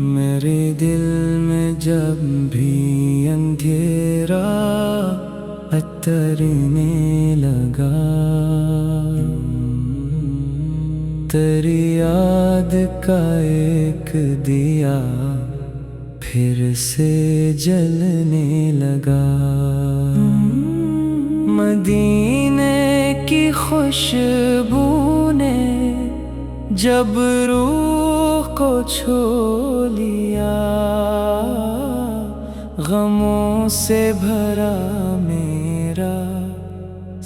मेरे दिल में जब भी अंधेरा अतरने लगा, तेरी याद का एक दिया फिर से जलने लगा। मदीने की खुशबू ने जब रूह को छू लिया, गमों से भरा मेरा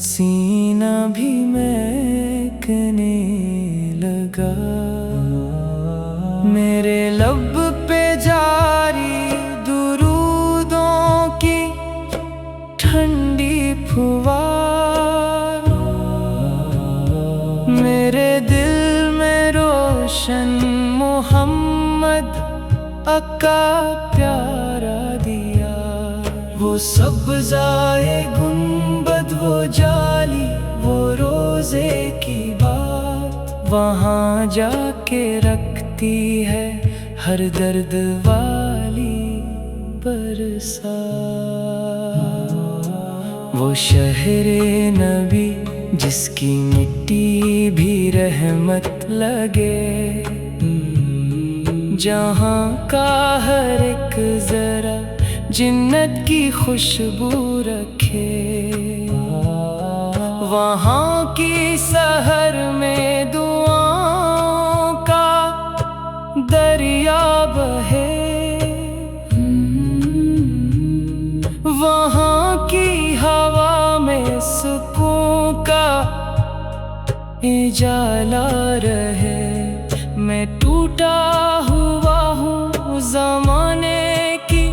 सीना भी महकने लगा। मेरे लब पे जारी दुरूदों की ठंडी फुवार, मेरे दिल में रोशन मोहम्मद अका प्यारा दिया। वो सब्ज़ाए गुंबद, वो जाली, वो रोज़े की बात, वहाँ जाके रखती है हर दर्द वाली बरसात। वो शहरे नबी जिसकी मिट्टी भी रहमत लगे, जहाँ का हर एक जरा जिन्नत की खुशबू रखे। वहाँ की सहर में दुआओं का दरिया बहे, वहाँ की हवा में सुकून का उजाला रहे। मैं टूटा हुआ हूँ ज़माने की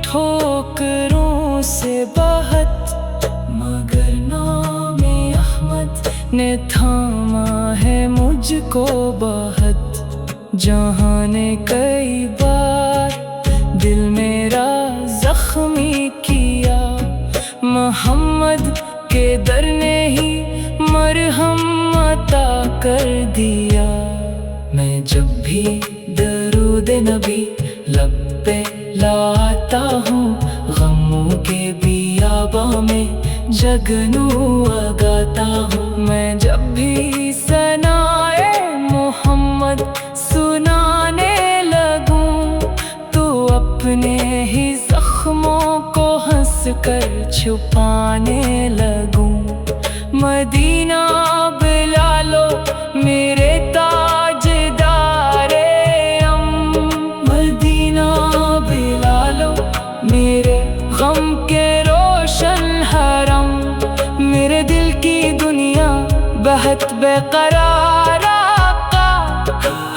ठोकरों से बहत, मगर नामे अहमद ने थामा है मुझको बहुत। जहाँ ने कई बार दिल मेरा जख्मी किया, मोहम्मद के दर ने ही मरहम अता कर दिया। मैं जब भी दरूद नबी लब पे लाता हूँ, गमों के बियाबा में जगनू गाता हूँ। मैं जब भी सनाए मोहम्मद सुनाने लगूं, तो अपने ही जख्मों को हंस कर छुपाने लगूं। मदीना बुला लो मेरे ताजदारे अम, मदीना बुला लो मेरे गम के रोशन हरम। मेरे दिल की दुनिया बहुत बेकरार आका,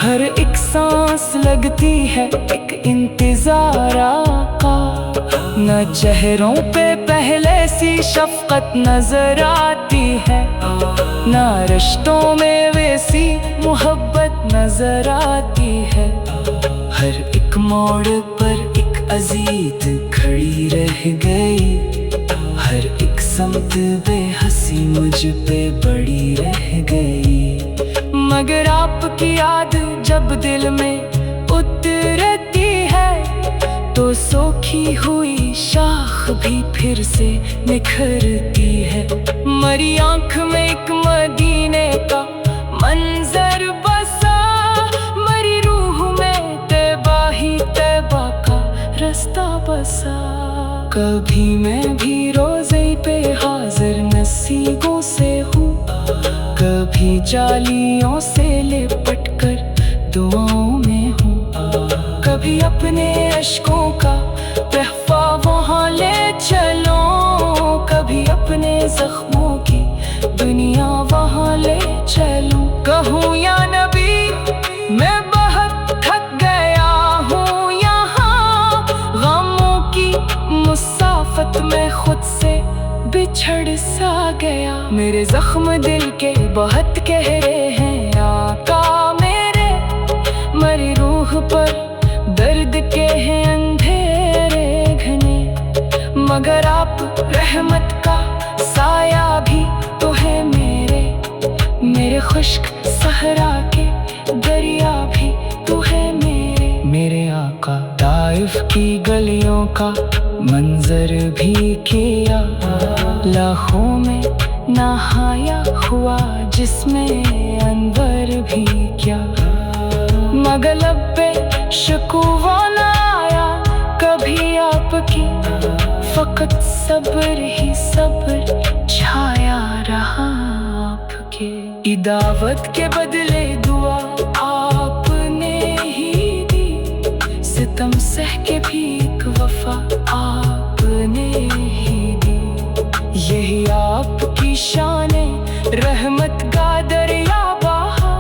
हर एक सांस लगती है एक इंतजार आका। न चेहरों पे पहले सी शफकत नजर आती है, ना रिश्तों में वैसी मोहब्बत नजर आती है। हर एक मोड़ पर एक अजीत खड़ी रह गई, हर एक समत बेहसी मुझ पे बड़ी रह गई। मगर आपकी याद जब दिल में उतरती है, तो सोखी हुई शाख भी फिर से निखरती है। मरी आंख में एक मदीने का मंजर बसा, मरी रूह में तैबा ही तैबा का रास्ता बसा। कभी मैं भी रोज़े पे हाजिर नसीबों से हूँ, कभी जालियों से लिपट कर दुआओं में हूँ। कभी अपने अश्कों का तहफा वहाँ ले चलो, कभी अपने जख्मों की दुनिया वहाँ ले चलूं। कहूँ या नबी मैं बहुत थक गया हूँ यहाँ, गमों की मुसाफत में खुद से बिछड़ सा गया। मेरे जख्म दिल के बहुत गहरे हैं आका मेरे, मरी रूह पर दर्द के हैं अंधेरे घने। मगर आप रहमत का साया भी तो है मेरे खुश्क सहरा के दरिया भी ताइफ की गलियों का मंजर भी किया, लाखों में नहाया हुआ जिसमें अनवर भी क्या। मगर लब पे शिकवा न आया कभी आपकी, फकत सब्र ही सब्र छाया रहा आपके। इदावत के बदले दुआ आपने ही दी, सितम सह के भी एक वफा आपने ही दी। यही आपकी शाने रहमत का दरिया बहा,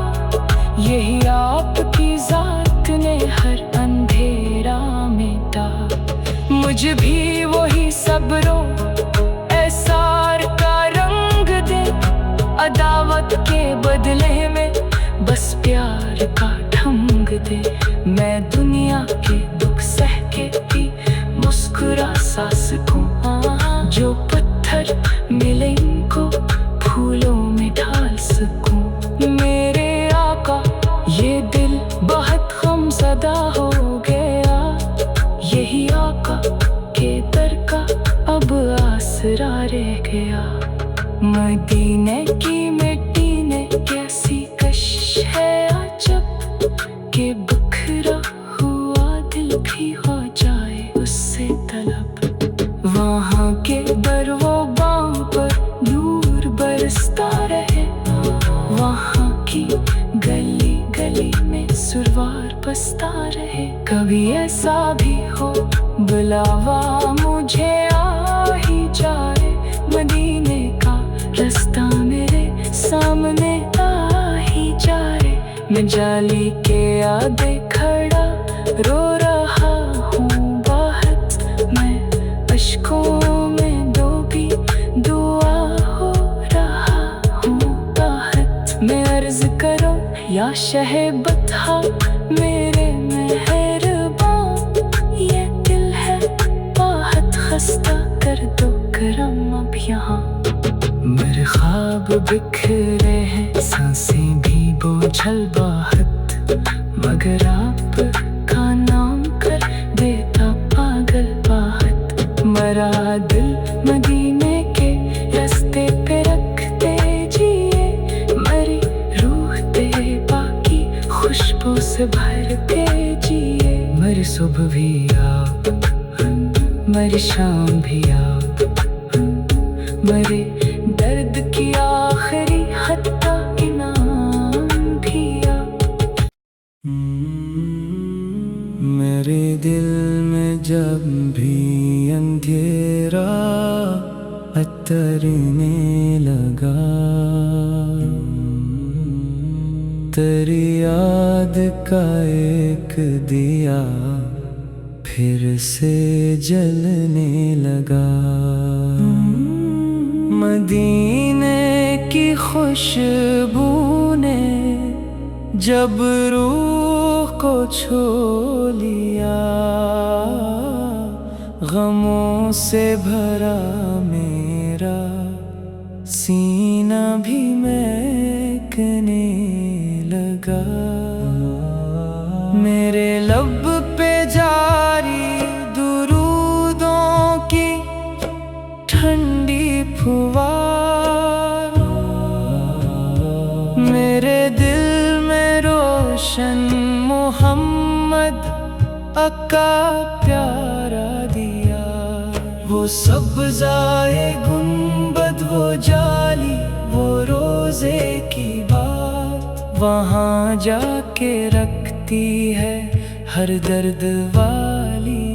यही आपकी जात ने हर अंधेरा मिटा। मुझे भी वही सब्रो एसार का रंग दे, अदावत के बदले में बस प्यार का ढंग दे। मैं दुनिया के दुख सह के भी मुस्कुरा सा सकूं, जो पत्थर मिले इनको फूलों में ढाल सकूं। मेरे आका ये दिल बहुत गमज़दा हो गया, यही आका के दर का अब आसरा रह गया। मदीने की मिट्टी ने कैसी कशिश है अजब, के बिखरा हुआ दिल भी हो जाए उससे तलब। वहाँ के दरवाज़ों पर नूर बरसता रहे, वहाँ की गली गली में सुरवार बसता रहे। कभी ऐसा भी हो बुलावा मुझे आ ही जाए, मदीने का रास्ता मेरे सामने आ ही जाए। मैं जाली के आगे खड़ा रो रहा हूँ बहुत, मैं अश्कों में डूबी दुआ हो रहा हूँ बहुत। मैं अर्ज करो या शहे बता मेरे मेहरबान, ये दिल है बहुत खस्ता कर दो करम अब यहाँ। मेरे ख्वाब बिखरे हैं सांसें भी बोझल बहुत, मगर आप का नाम कर देता पागल बहुत। मरा दिल मदीने के रास्ते पे रख दीजिए, मरी रूह दे बाकी खुशबू से भर दीजिए। मरी सुबह भी आप, मरी शाम भी आप, मरे दर्द की आखिरी हत्ता इनाम भी आप। मेरे दिल में जब भी अंधेरा अतरने लगा, तेरी याद का एक दिया फिर से जलने लगा। मदीने की खुशबू ने जब रूह को छू लिया, गमों से भरा मेरा सीना भी महकने लगा। मेरे लब पे जारी दुरूदों की ठंडी फुवार, मेरे दिल में रोशन मोहम्मद अका प्यारा दिया। वो सब्ज़ाए गुंबद, वो जाली, वो रोज़े की बात, वहाँ जाके रखती है हर दर्द वाली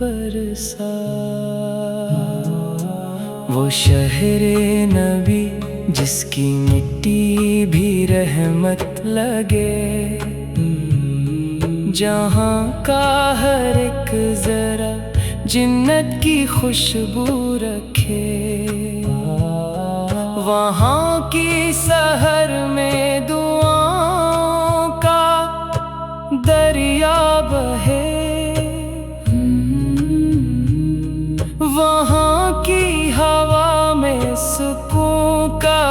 बरसात। वो शहरे नबी जिसकी मिट्टी भी रहमत लगे, जहाँ का हर एक जरा जिन्नत की खुशबू रखे। वहाँ की सहर में दुआओं का दरिया बहे, वहाँ की हवा में सुकून का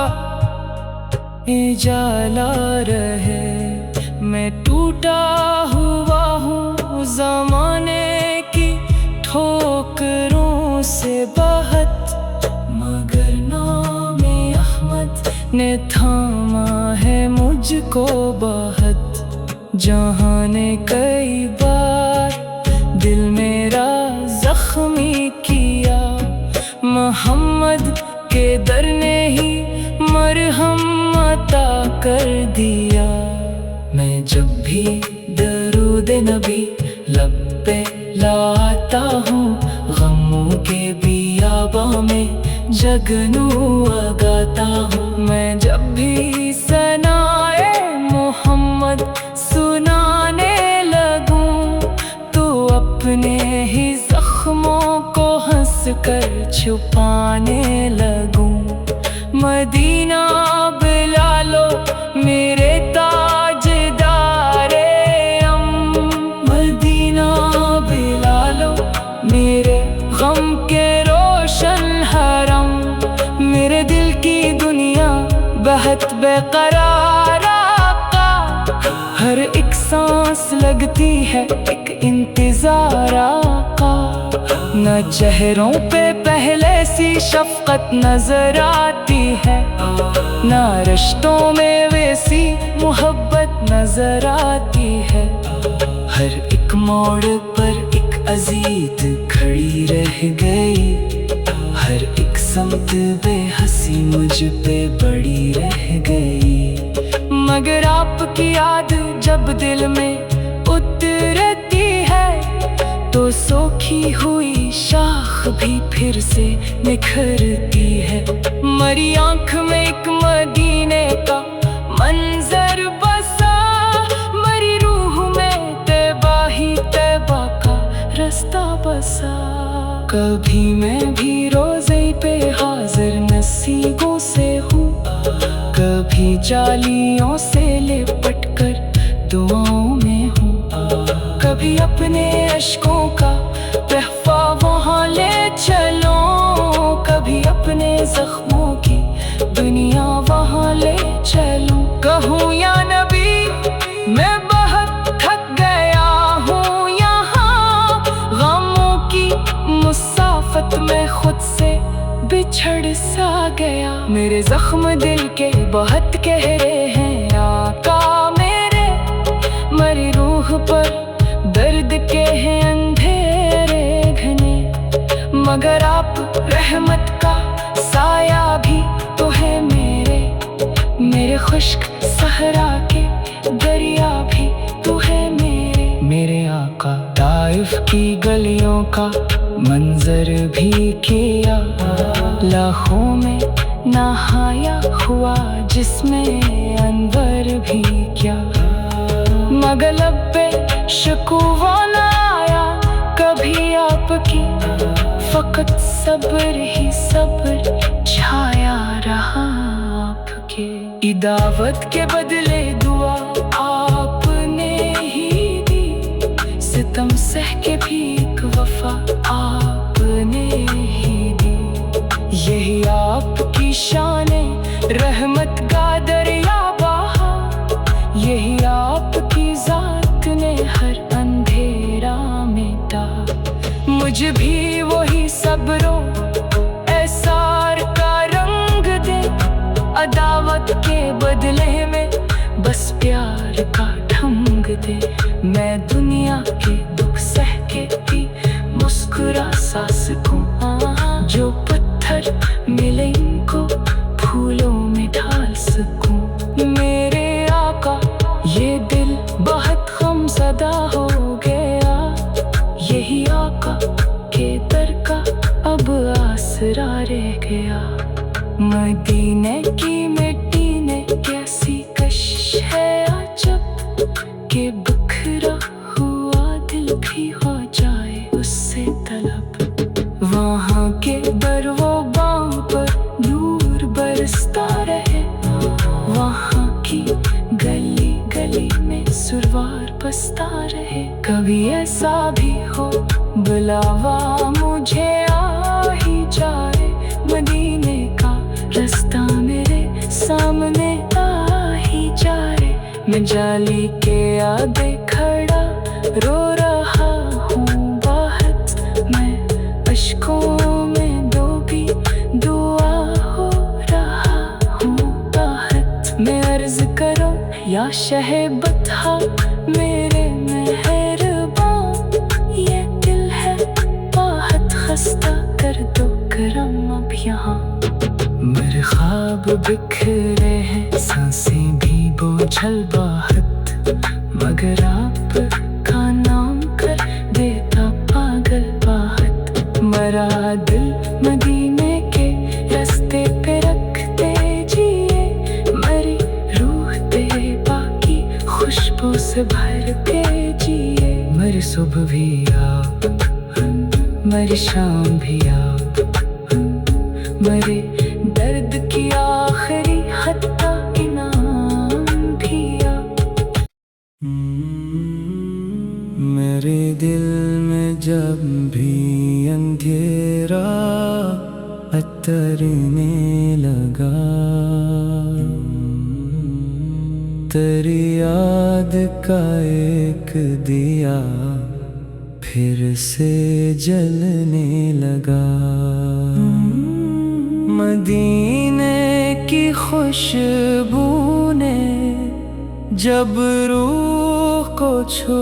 उजाला रहे। मैं टूटा हुआ हूँ जमाने की ठोकरों से बहत, मगर नामे अहमद ने थामा है मुझको बहुत। जहाँ ने कई बार दिल मेरा जख्मी किया, मोहम्मद के दर ने ही मरहम अता कर दिया। मैं जब भी दरूद नबी लब पे लाता हूँ, गमों के बियाबा में जगनू गाता हूँ। मैं जब भी सनाए मोहम्मद सुनाने लगूं, तो अपने ही जख्मों को हंस कर छुपाने लगूं। मदीना बिलालो मेरे ताजदारे अम, मदीना बिलालो मेरे गम के रोशन हरम। मेरे दिल की दुनिया बहुत बेकरार आका, हर एक सांस लगती है एक इंतजार आका। न चेहरों पे पहले सी शफकत नजर आती है, न रिश्तों में वैसी मोहब्बत नजर आती है। हर एक मोड़ पर एक अजीज खड़ी रह गई, हर एक समत बेहसी मुझ पे बड़ी रह गई। मगर आपकी याद जब दिल में उतरती है, तो सोखी हुई शाख भी फिर से निखरती है। मरी आंख में एक मदीने का मंजर बसा, मरी रूह में तैबा ही तैबा का रास्ता बसा। कभी मैं भी रोज़े पे हाजिर नसीबों से हूँ, कभी जालियों से लिपट कर दुआओं में हूँ। कभी अपने अश्कों का तहफा वहाँ ले चलो, कभी अपने जख्मों की दुनिया वहाँ ले चलूं। कहूँ या नबी मैं बहुत थक गया हूँ यहाँ, गमों की मुसाफत में खुद से बिछड़ सा गया। मेरे जख्म दिल के बहुत गहरे हैं आका मेरे, मरी रूह पर दर्द के हैं अंधेरे घने। मगर आप रहमत का साया भी तो है मेरे खुश्क सहरा के दरिया भी तो है मेरे आका। ताइफ की गलियों का मंजर भी किया, लाखों में नहाया हुआ जिसमें अनवर भी क्या। मगर लब पे शिकवा न आया कभी आपकी, फकत सब्र ही सब्र छाया रहा आपके। इदावत के बदले दुआ आपने ही दी, सितम सह के भी एक वफा आपने ही दी। यही आपकी शान रहमत का दरिया बहा, यही आपकी जात ने हर अंधेरा मिटा। मुझे भी वही सब्रो एसार का रंग दे, अदावत के बदले में बस प्यार का ढंग दे। मैं दुनिया के दुख सह के भी मुस्कुरा सा सकूं, जो पत्थर मिले इनको फूलों में ढाल सकूं। मेरे आका ये दिल बहुत गमज़दा हो गया, यही आका के दर का अब आसरा रह गया। मदीने की मिट्टी ने कैसी कशिश है अजब, के बिखरा हुआ दिल भी हो जाए उससे तलब। वहाँ के दरवाज़ों पर नूर बरसता रहे, वहाँ की गली गली में सुरवार बसता रहे। कभी ऐसा भी हो बुलावा मुझे आ ही जाए, मदीने का रास्ता मेरे सामने आ ही जाए। मैं जाली के आगे खड़ा रो रहा शहे बता मेरे मेहरबान, ये दिल है बहुत खस्ता, कर दो करम अब यहाँ। मेरे ख्वाब बिखरे हैं, सांसें भी बोझल बहुत, मगर आप का नाम कर देता पागल बात। मरा दिल मदीने के रास्ते पे रख दीजिए, मरी रूह दे बाकी खुशबू से भर के जिए। मरी सुबह भी आप, मरी शाम भी आप, मरे दर्द की आखिरी हत्ता इनाम भी आप। मेरे दिल में जब भी अंधेरा अतरने लगा, तेरी याद का एक दिया फिर से जलने लगा। मदीने की खुशबू ने जब रूह को छू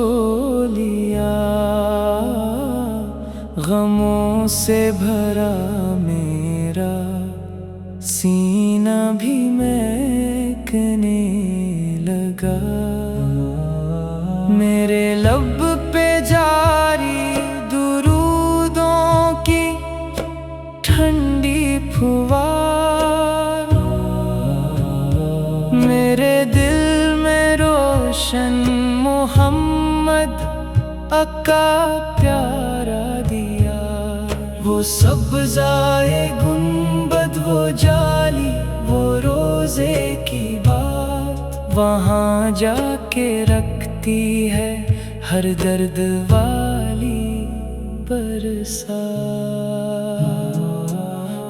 लिया, गमों से भरा मेरा सीना भी महकने लगा। मेरे लब पे जारी दुरूदों की ठंडी फुवार, मेरे दिल में रोशन मोहम्मद अका प्यारा दिया। वो सब्ज़ाए गुंबद, वो जाली, वो रोज़े की बात, वहाँ जाके रखती है हर दर्द वाली बरसात।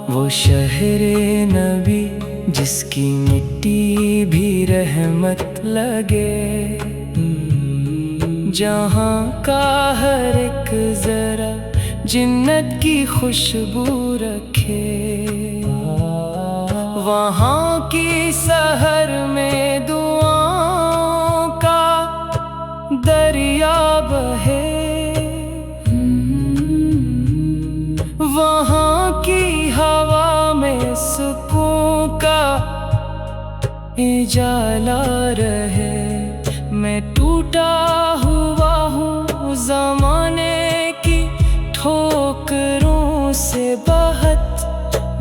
वो शहरे नबी जिसकी मिट्टी भी रहमत लगे, जहाँ का हर एक जरा जन्नत की खुशबू रखे। वहाँ की सहर में दुआओं का दरिया बहे, वहाँ की हवा में सुकून का उजाला रहे। मैं टूटा हुआ हूँ ज़माने की ठोकरों से बहुत,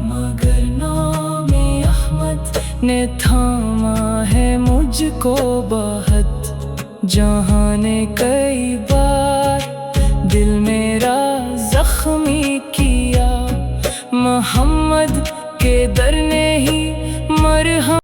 मगर नामे अहमद ने थामा है मुझको बहुत। जहाँ ने कई बार दिल मेरा जख्मी किया, मोहम्मद